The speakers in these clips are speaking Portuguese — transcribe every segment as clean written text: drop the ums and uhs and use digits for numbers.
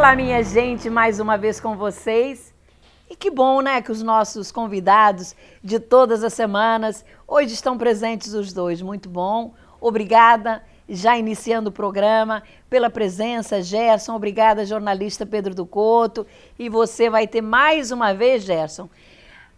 Olá, minha gente, mais uma vez com vocês. E que bom, né, que os nossos convidados de todas as semanas, hoje estão presentes os dois. Muito bom. Obrigada, já iniciando o programa, pela presença, Gerson. Obrigada, jornalista Pedro do Couto. E você vai ter mais uma vez, Gerson,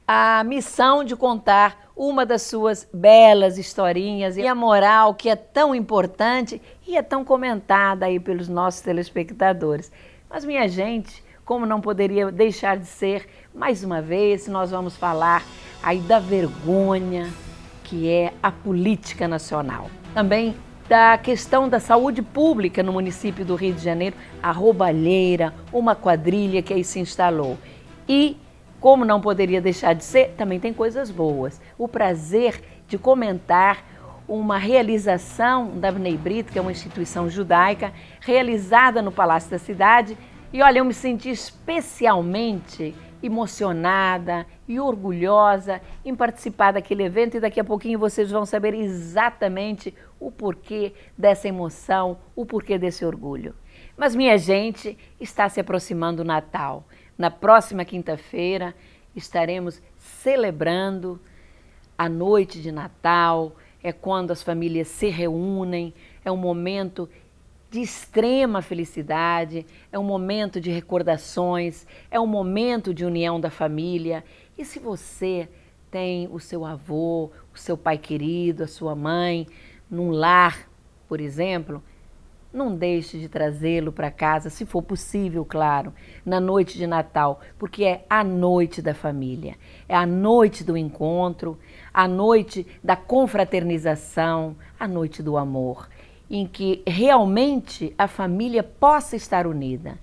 a missão de contar uma das suas belas historinhas e a moral que é tão importante e é tão comentada aí pelos nossos telespectadores. Mas, minha gente, como não poderia deixar de ser, mais uma vez nós vamos falar aí da vergonha que é a política nacional. Também da questão da saúde pública no município do Rio de Janeiro, a roubalheira, uma quadrilha que aí se instalou. E, como não poderia deixar de ser, também tem coisas boas. O prazer de comentar uma realização da Bnei Brit, que é uma instituição judaica, realizada no Palácio da Cidade. E olha, eu me senti especialmente emocionada e orgulhosa em participar daquele evento e daqui a pouquinho vocês vão saber exatamente o porquê dessa emoção, o porquê desse orgulho. Mas, minha gente, está se aproximando o Natal. Na próxima quinta-feira estaremos celebrando a noite de Natal, é quando as famílias se reúnem, é um momento de extrema felicidade, é um momento de recordações, é um momento de união da família. E se você tem o seu avô, o seu pai querido, a sua mãe, num lar, por exemplo, não deixe de trazê-lo para casa, se for possível, claro, na noite de Natal, porque é a noite da família, é a noite do encontro, a noite da confraternização, a noite do amor, em que realmente a família possa estar unida.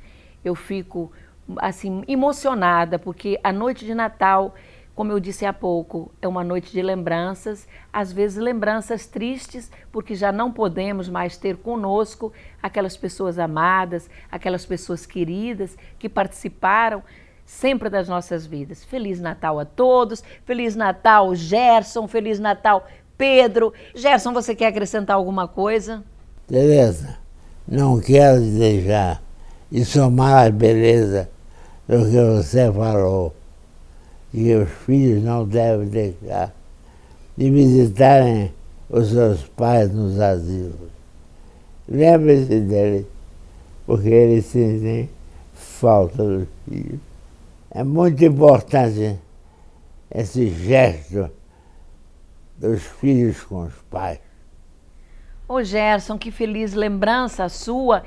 Eu fico assim emocionada, porque a noite de Natal, como eu disse há pouco, é uma noite de lembranças, às vezes lembranças tristes, porque já não podemos mais ter conosco aquelas pessoas amadas, aquelas pessoas queridas que participaram sempre das nossas vidas. Feliz Natal a todos, Feliz Natal Gerson, Feliz Natal Pedro. Gerson, você quer acrescentar alguma coisa? Tereza, não quero deixar de somar a beleza do que você falou, que os filhos não devem deixar de visitarem os seus pais nos asilos. Lembre-se deles, porque eles sentem falta dos filhos. É muito importante esse gesto dos filhos com os pais. Ô Gerson, que feliz lembrança sua.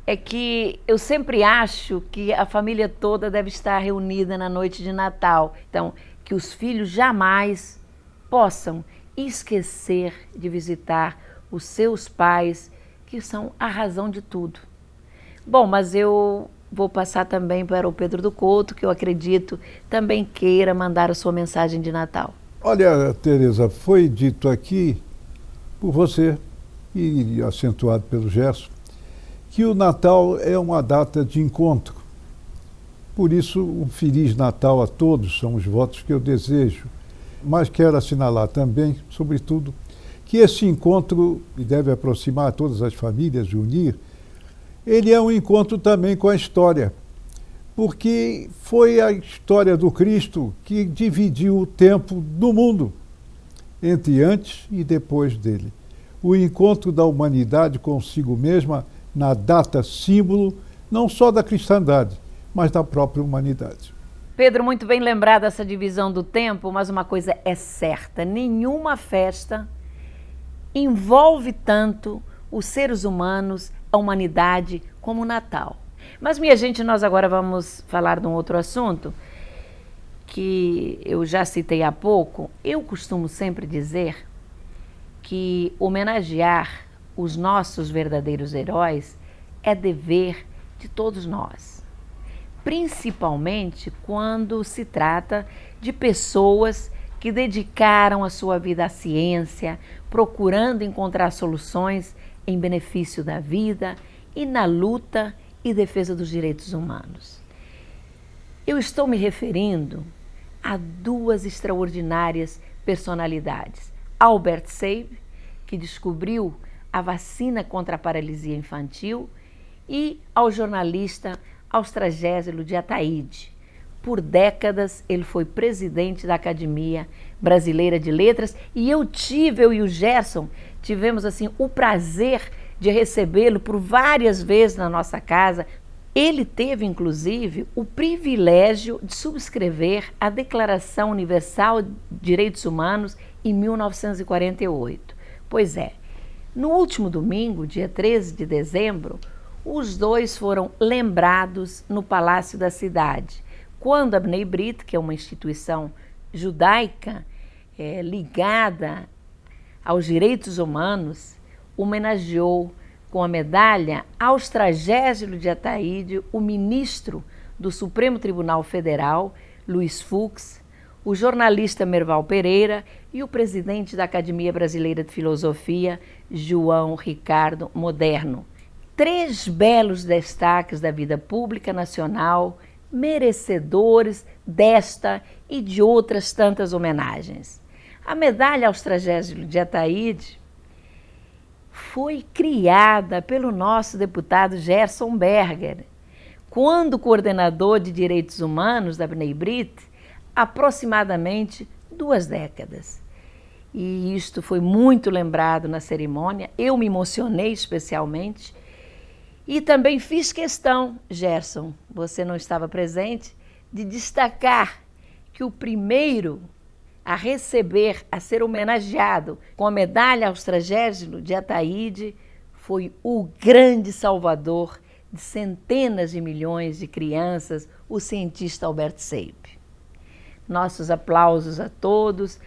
É que eu sempre acho que a família toda deve estar reunida na noite de Natal. Então, que os filhos jamais possam esquecer de visitar os seus pais, que são a razão de tudo. Bom, mas eu vou passar também para o Pedro do Couto, que eu acredito também queira mandar a sua mensagem de Natal. Olha, Tereza, foi dito aqui por você e acentuado pelo Gerson, que o Natal é uma data de encontro. Por isso, um Feliz Natal a todos são os votos que eu desejo. Mas quero assinalar também, sobretudo, que esse encontro, e deve aproximar todas as famílias e unir, ele é um encontro também com a história, porque foi a história do Cristo que dividiu o tempo do mundo, entre antes e depois dele. O encontro da humanidade consigo mesma na data símbolo, não só da cristandade, mas da própria humanidade. Pedro, muito bem lembrado essa divisão do tempo, mas uma coisa é certa, nenhuma festa envolve tanto os seres humanos, a humanidade, como o Natal. Mas, minha gente, nós agora vamos falar de um outro assunto que eu já citei há pouco. Eu costumo sempre dizer que homenagear os nossos verdadeiros heróis é dever de todos nós, principalmente quando se trata de pessoas que dedicaram a sua vida à ciência, procurando encontrar soluções em benefício da vida e na luta e defesa dos direitos humanos. Eu estou me referindo a duas extraordinárias personalidades. Albert Sabin, que descobriu a vacina contra a paralisia infantil, e ao jornalista Austragésilo de Ataíde. Por décadas, ele foi presidente da Academia Brasileira de Letras e eu e o Gerson tivemos assim o prazer de recebê-lo por várias vezes na nossa casa. Ele teve, inclusive, o privilégio de subscrever a Declaração Universal de Direitos Humanos em 1948. Pois é, no último domingo, dia 13 de dezembro, os dois foram lembrados no Palácio da Cidade, quando a Bnei Brit, que é uma instituição judaica ligada aos direitos humanos, homenageou com a medalha Austragésilo de Ataíde o ministro do Supremo Tribunal Federal, Luiz Fux, o jornalista Merval Pereira e o presidente da Academia Brasileira de Filosofia, João Ricardo Moderno. 3 belos destaques da vida pública nacional, merecedores desta e de outras tantas homenagens. A medalha Austragésilo de Ataíde foi criada pelo nosso deputado Gerson Berger, quando coordenador de Direitos Humanos da Bnei Brit, aproximadamente 2 décadas. E isto foi muito lembrado na cerimônia, eu me emocionei especialmente e também fiz questão, Gerson, você não estava presente, de destacar que o primeiro a receber, a ser homenageado com a medalha Austragésilo de Ataíde foi o grande salvador de centenas de milhões de crianças, o cientista Albert Seip. Nossos aplausos a todos,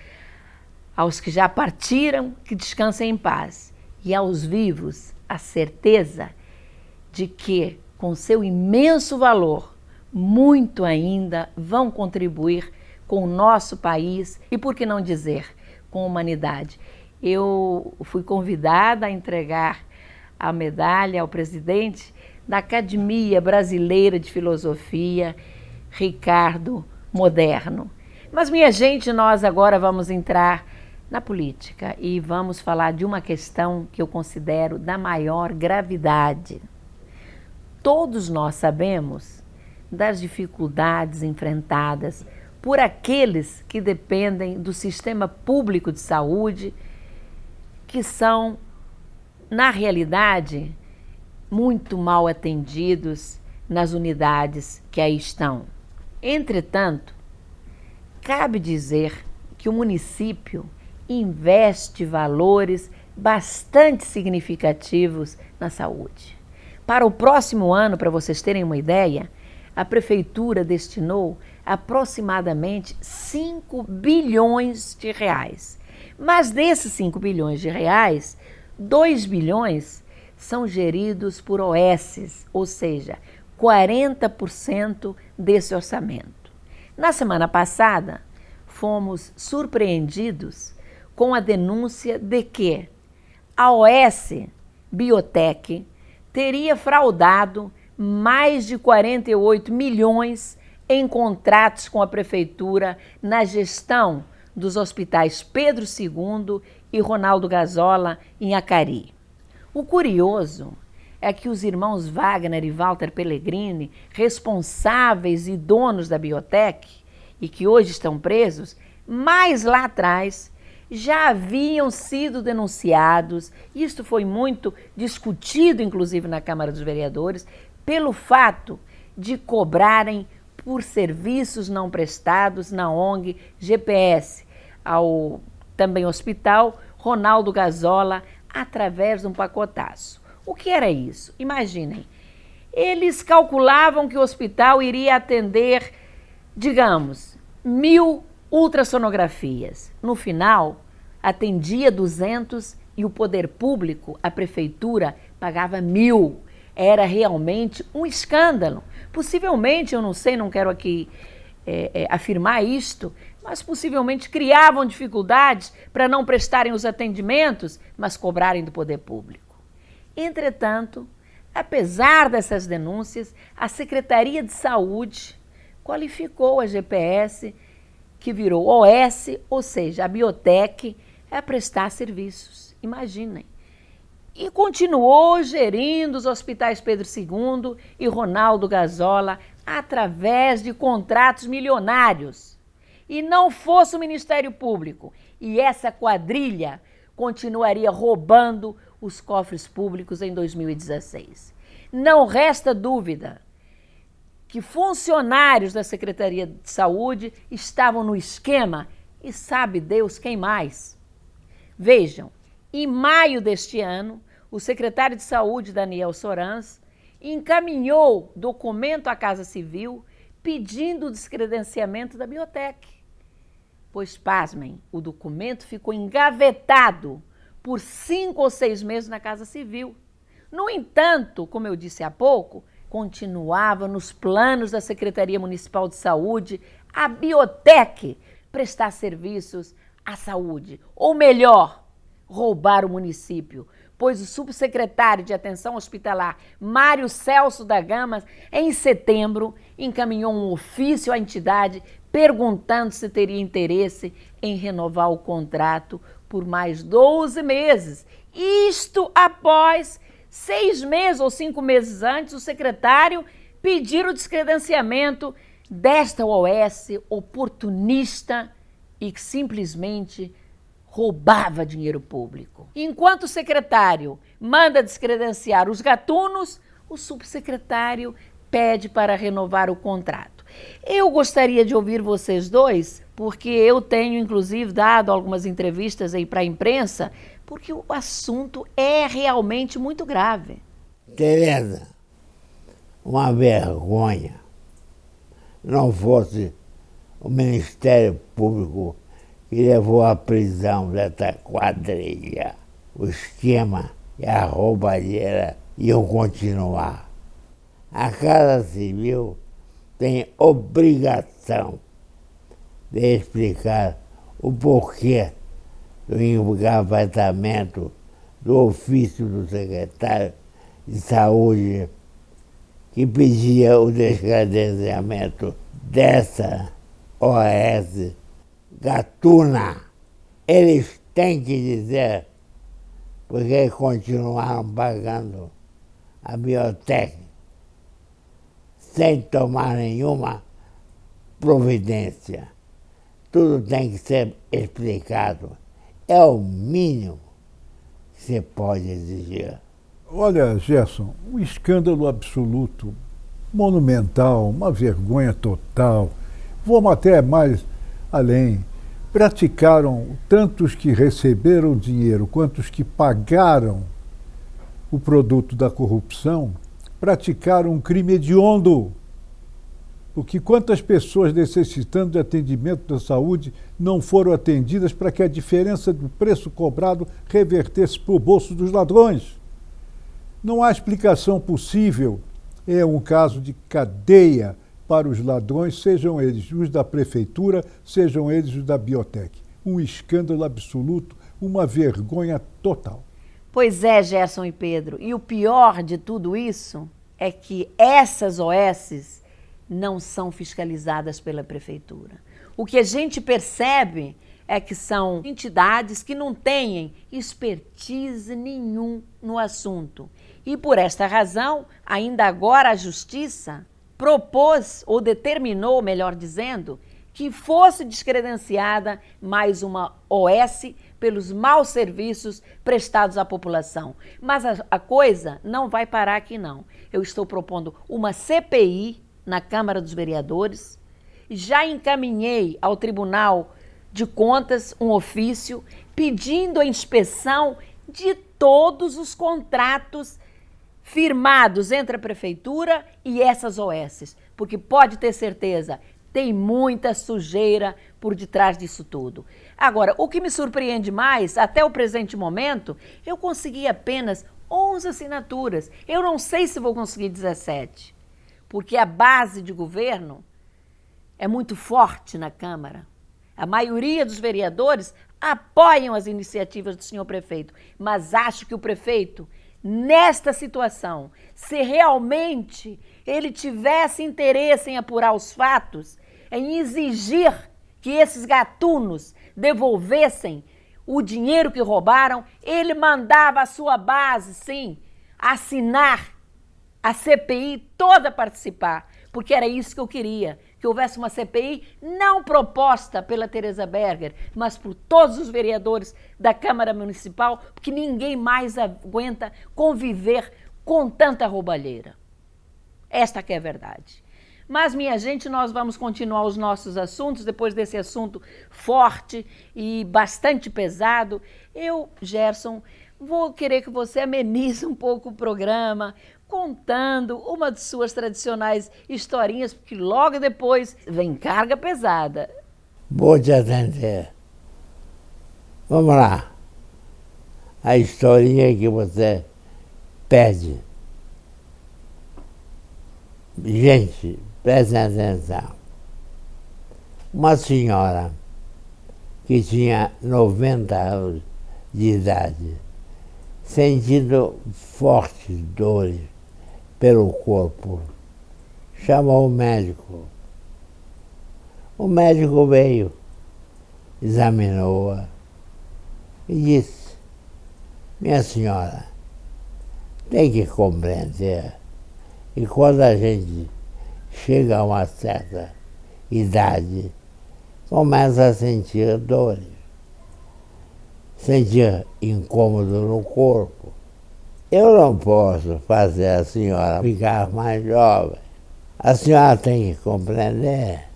aos que já partiram, que descansem em paz, e aos vivos, a certeza de que, com seu imenso valor, muito ainda vão contribuir com o nosso país e, por que não dizer, com a humanidade. Eu fui convidada a entregar a medalha ao presidente da Academia Brasileira de Filosofia, Ricardo Moderno. Mas, minha gente, nós agora vamos entrar na política e vamos falar de uma questão que eu considero da maior gravidade. Todos nós sabemos das dificuldades enfrentadas por aqueles que dependem do sistema público de saúde, que são, na realidade, muito mal atendidos nas unidades que aí estão. Entretanto, cabe dizer que o município investe valores bastante significativos na saúde. Para o próximo ano, para vocês terem uma ideia, a prefeitura destinou aproximadamente 5 bilhões de reais. Mas desses 5 bilhões de reais, 2 bilhões são geridos por OSs, ou seja, 40% desse orçamento. Na semana passada, fomos surpreendidos com a denúncia de que a OS Biotech teria fraudado mais de 48 milhões em contratos com a prefeitura na gestão dos hospitais Pedro II e Ronaldo Gazola em Acari. O curioso é que os irmãos Wagner e Walter Pellegrini, responsáveis e donos da Biotech, e que hoje estão presos, mais lá atrás já haviam sido denunciados, isto foi muito discutido, inclusive na Câmara dos Vereadores, pelo fato de cobrarem por serviços não prestados na ONG GPS, ao também hospital Ronaldo Gazola, através de um pacotaço. O que era isso? Imaginem, eles calculavam que o hospital iria atender, digamos, 1000 ultrassonografias. No final, atendia 200 e o poder público, a prefeitura, pagava 1000. Era realmente um escândalo. Possivelmente, eu não sei, não quero aqui afirmar isto, mas possivelmente criavam dificuldades para não prestarem os atendimentos, mas cobrarem do poder público. Entretanto, apesar dessas denúncias, a Secretaria de Saúde qualificou a GPS, que virou OS, ou seja, a Biotech, a prestar serviços. Imaginem. e continuou gerindo os hospitais Pedro II e Ronaldo Gazola através de contratos milionários. E não fosse o Ministério Público, e essa quadrilha continuaria roubando os cofres públicos em 2016. Não resta dúvida que funcionários da Secretaria de Saúde estavam no esquema e sabe Deus quem mais. Vejam, em maio deste ano, o secretário de Saúde, Daniel Sorans, encaminhou documento à Casa Civil pedindo o descredenciamento da Biotech. Pois, pasmem, o documento ficou engavetado por 5 ou 6 meses na Casa Civil. No entanto, como eu disse há pouco, continuava nos planos da Secretaria Municipal de Saúde a Biotech prestar serviços à saúde, ou melhor, roubar o município, pois o subsecretário de Atenção Hospitalar, Mário Celso da Gama, em setembro, encaminhou um ofício à entidade perguntando se teria interesse em renovar o contrato por mais 12 meses. Isto após 6 meses ou 5 meses antes, o secretário pedir o descredenciamento desta OS oportunista e que simplesmente roubava dinheiro público. Enquanto o secretário manda descredenciar os gatunos, o subsecretário pede para renovar o contrato. Eu gostaria de ouvir vocês dois, porque eu tenho, inclusive, dado algumas entrevistas aí para a imprensa, porque o assunto é realmente muito grave. Tereza, uma vergonha. Não fosse o Ministério Público que levou à prisão dessa quadrilha. O esquema e a roubalheira iam continuar. A Casa Civil tem obrigação de explicar o porquê do engavetamento do ofício do secretário de Saúde que pedia o descredenciamento dessa OS gatuna. Eles têm que dizer porque continuaram pagando a Biotech sem tomar nenhuma providência. Tudo tem que ser explicado. É o mínimo que se pode exigir. Olha, Gerson, um escândalo absoluto, monumental, uma vergonha total. Vamos até mais além. Praticaram, tanto os que receberam dinheiro quanto os que pagaram o produto da corrupção, praticaram um crime hediondo. Porque quantas pessoas necessitando de atendimento da saúde não foram atendidas para que a diferença do preço cobrado revertesse para o bolso dos ladrões? Não há explicação possível. É um caso de cadeia para os ladrões, sejam eles os da prefeitura, sejam eles os da Biotech. Um escândalo absoluto, uma vergonha total. Pois é, Gerson e Pedro. E o pior de tudo isso é que essas OSs não são fiscalizadas pela prefeitura. O que a gente percebe é que são entidades que não têm expertise nenhum no assunto. E por esta razão, ainda agora a Justiça propôs, ou determinou, melhor dizendo, que fosse descredenciada mais uma OS pelos maus serviços prestados à população. Mas a coisa não vai parar aqui, não. Eu estou propondo uma CPI na Câmara dos Vereadores, já encaminhei ao Tribunal de Contas um ofício pedindo a inspeção de todos os contratos firmados entre a Prefeitura e essas OSs, porque pode ter certeza, tem muita sujeira por detrás disso tudo. Agora, o que me surpreende mais, até o presente momento, eu consegui apenas 11 assinaturas. Eu não sei se vou conseguir 17, porque a base de governo é muito forte na Câmara. A maioria dos vereadores apoiam as iniciativas do senhor prefeito, mas acho que o prefeito, nesta situação, se realmente ele tivesse interesse em apurar os fatos, em exigir que esses gatunos devolvessem o dinheiro que roubaram, ele mandava a sua base, sim, assinar a CPI toda participar, porque era isso que eu queria, que houvesse uma CPI não proposta pela Tereza Berger, mas por todos os vereadores da Câmara Municipal, porque ninguém mais aguenta conviver com tanta roubalheira. Esta que é a verdade. Mas, minha gente, nós vamos continuar os nossos assuntos, depois desse assunto forte e bastante pesado. Eu, Gerson, vou querer que você amenize um pouco o programa, contando uma de suas tradicionais historinhas, porque logo depois vem carga pesada. Vou te atender. Vamos lá. A historinha que você pede. Gente, prestem atenção. Uma senhora que tinha 90 anos de idade, sentindo fortes dores pelo corpo, chamou o médico. O médico veio, examinou-a e disse: minha senhora, tem que compreender que quando a gente chega a uma certa idade, começa a sentir dores, sentir incômodo no corpo. Eu não posso fazer a senhora ficar mais jovem. A senhora tem que compreender.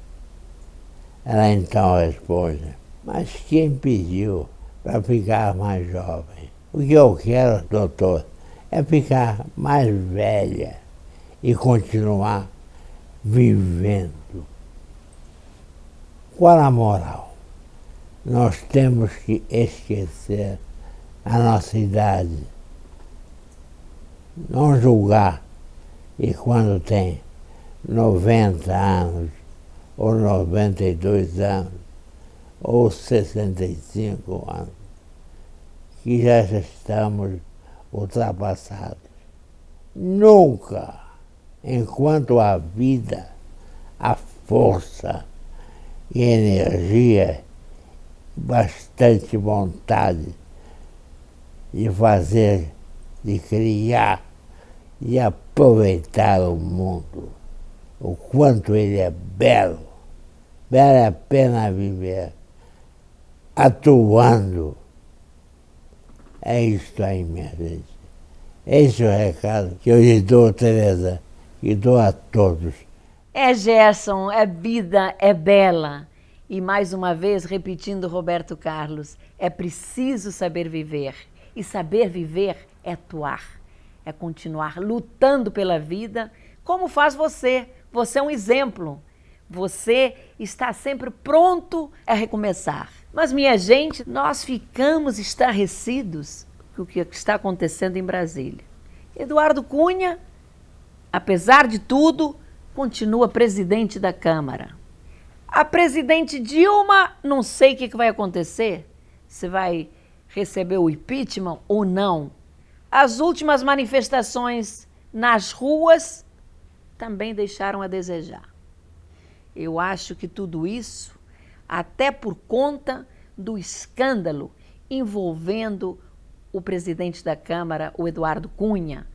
Ela então responde: mas quem pediu para ficar mais jovem? O que eu quero, doutor, é ficar mais velha e continuar vivendo. Qual a moral? Nós temos que esquecer a nossa idade. Não julgar e quando tem 90 anos, ou 92 anos, ou 65 anos, que já estamos ultrapassados. Nunca, enquanto há vida, há força e energia, bastante vontade de fazer, de criar e aproveitar o mundo, o quanto ele é belo. Vale a pena viver atuando. É isso aí, minha gente. Esse é o recado que eu lhe dou, Tereza, e dou a todos. É, Gerson, é vida, é bela. E mais uma vez, repetindo Roberto Carlos, é preciso saber viver. E saber viver é atuar, é continuar lutando pela vida, como faz você. Você é um exemplo. Você está sempre pronto a recomeçar. Mas, minha gente, nós ficamos estarrecidos com o que está acontecendo em Brasília. Eduardo Cunha, apesar de tudo, continua presidente da Câmara. A presidente Dilma, não sei o que vai acontecer, se vai receber o impeachment ou não. As últimas manifestações nas ruas também deixaram a desejar. Eu acho que tudo isso, até por conta do escândalo envolvendo o presidente da Câmara, o Eduardo Cunha,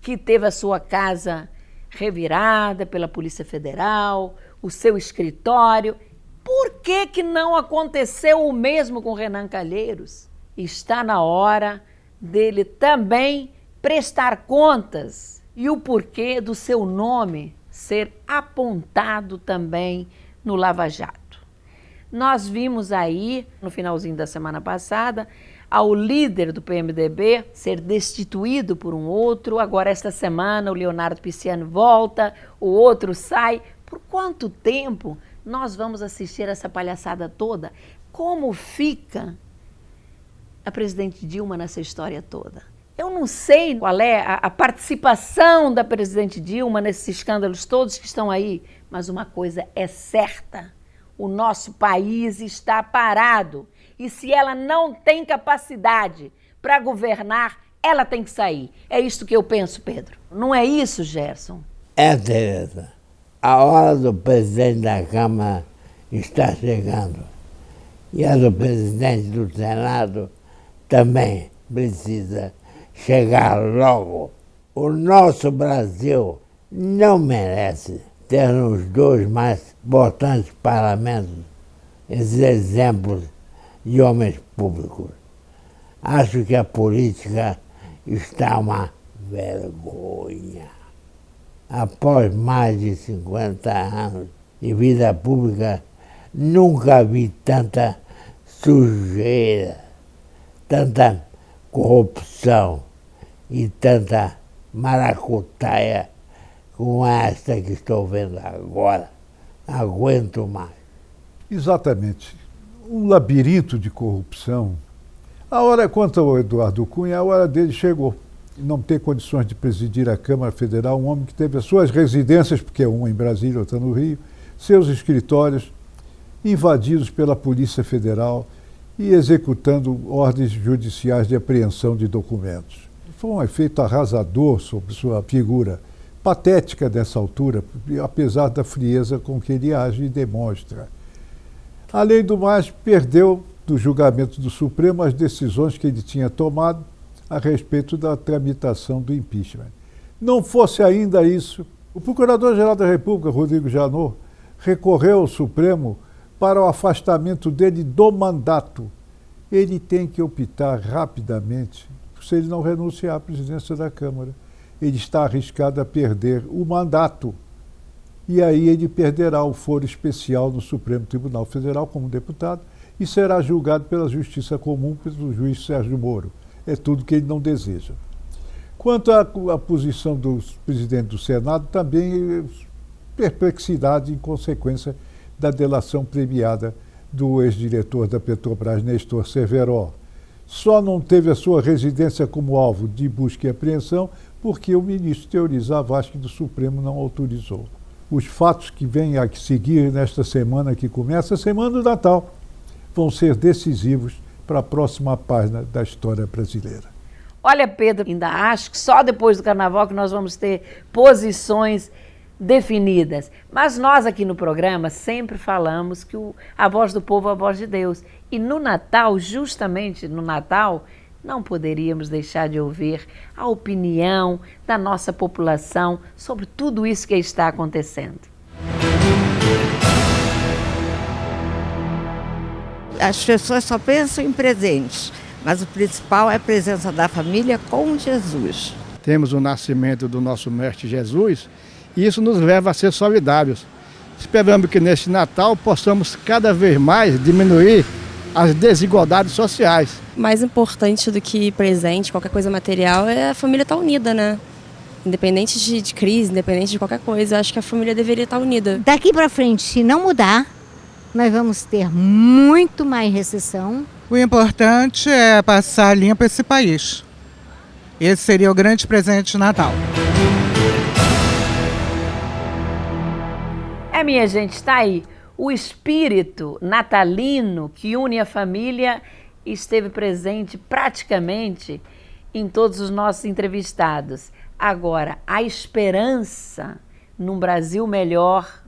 que teve a sua casa revirada pela Polícia Federal, o seu escritório. Por que não aconteceu o mesmo com Renan Calheiros? Está na hora dele também prestar contas e o porquê do seu nome ser apontado também no Lava Jato. Nós vimos aí, no finalzinho da semana passada, ao líder do PMDB ser destituído por um outro. Agora, esta semana, o Leonardo Pisciani volta, o outro sai. Por quanto tempo nós vamos assistir essa palhaçada toda? Como fica a presidente Dilma nessa história toda? Eu não sei qual é a participação da presidente Dilma nesses escândalos todos que estão aí, mas uma coisa é certa: o nosso país está parado. E se ela não tem capacidade para governar, ela tem que sair. É isso que eu penso, Pedro. Não é isso, Gerson? É, Tereza. A hora do presidente da Câmara está chegando. E a do presidente do Senado também precisa chegar logo. O nosso Brasil não merece ter nos dois mais importantes parlamentos esses exemplos de homens públicos. Acho que a política está uma vergonha. Após mais de 50 anos de vida pública, nunca vi tanta sujeira, tanta corrupção e tanta maracutaia como esta que estou vendo agora. Não aguento mais. Exatamente. Um labirinto de corrupção. A hora, quanto ao Eduardo Cunha, a hora dele chegou. Não tem condições de presidir a Câmara Federal, um homem que teve as suas residências, porque uma em Brasília, outra no Rio, seus escritórios invadidos pela Polícia Federal e executando ordens judiciais de apreensão de documentos. Foi um efeito arrasador sobre sua figura, patética dessa altura, apesar da frieza com que ele age e demonstra. Além do mais, perdeu do julgamento do Supremo as decisões que ele tinha tomado a respeito da tramitação do impeachment. Não fosse ainda isso, o Procurador-Geral da República, Rodrigo Janot, recorreu ao Supremo para o afastamento dele do mandato. Ele tem que optar rapidamente, se ele não renunciar à presidência da Câmara. Ele está arriscado a perder o mandato. E aí ele perderá o foro especial no Supremo Tribunal Federal como deputado e será julgado pela Justiça Comum pelo juiz Sérgio Moro. É tudo que ele não deseja. Quanto à posição do presidente do Senado, também perplexidade em consequência da delação premiada do ex-diretor da Petrobras, Nestor Cerveró. Só não teve a sua residência como alvo de busca e apreensão porque o ministro Teori Zavascki do Supremo não autorizou. Os fatos que vêm a seguir nesta semana que começa, a Semana do Natal, vão ser decisivos para a próxima página da história brasileira. Olha, Pedro, ainda acho que só depois do Carnaval que nós vamos ter posições definidas. Mas nós aqui no programa sempre falamos que a voz do povo é a voz de Deus. E no Natal, justamente no Natal, não poderíamos deixar de ouvir a opinião da nossa população sobre tudo isso que está acontecendo. As pessoas só pensam em presentes, mas o principal é a presença da família com Jesus. Temos o nascimento do nosso Mestre Jesus e isso nos leva a ser solidários. Esperamos que neste Natal possamos cada vez mais diminuir as desigualdades sociais. Mais importante do que presente, qualquer coisa material, é a família estar unida, né? Independente de crise, independente de qualquer coisa, eu acho que a família deveria estar unida. Daqui para frente, se não mudar, nós vamos ter muito mais recessão. O importante é passar limpo esse país. Esse seria o grande presente de Natal. Minha gente, está aí. O espírito natalino que une a família esteve presente praticamente em todos os nossos entrevistados. Agora, a esperança num Brasil melhor,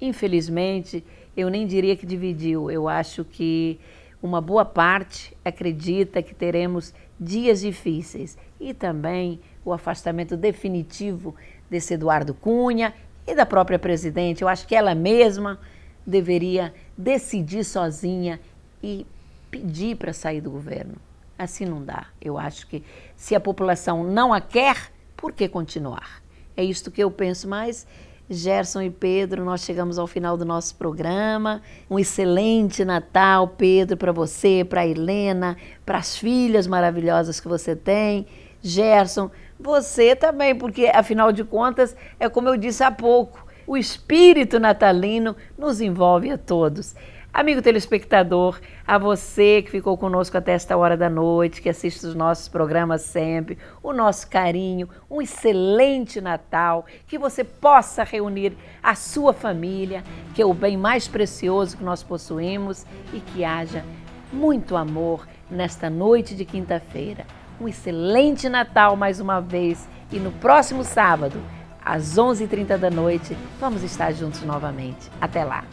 infelizmente, eu nem diria que dividiu. Eu acho que uma boa parte acredita que teremos dias difíceis e também o afastamento definitivo desse Eduardo Cunha e da própria presidente. Eu acho que ela mesma deveria decidir sozinha e pedir para sair do governo. Assim não dá. Eu acho que se a população não a quer, por que continuar? É isto que eu penso, mas Gerson e Pedro, nós chegamos ao final do nosso programa. Um excelente Natal, Pedro, para você, para a Helena, para as filhas maravilhosas que você tem. Gerson, você também, porque afinal de contas, é como eu disse há pouco, o espírito natalino nos envolve a todos. Amigo telespectador, a você que ficou conosco até esta hora da noite, que assiste os nossos programas sempre, o nosso carinho, um excelente Natal, que você possa reunir a sua família, que é o bem mais precioso que nós possuímos, e que haja muito amor nesta noite de quinta-feira. Um excelente Natal mais uma vez, e no próximo sábado, às 11h30 da noite, vamos estar juntos novamente. Até lá!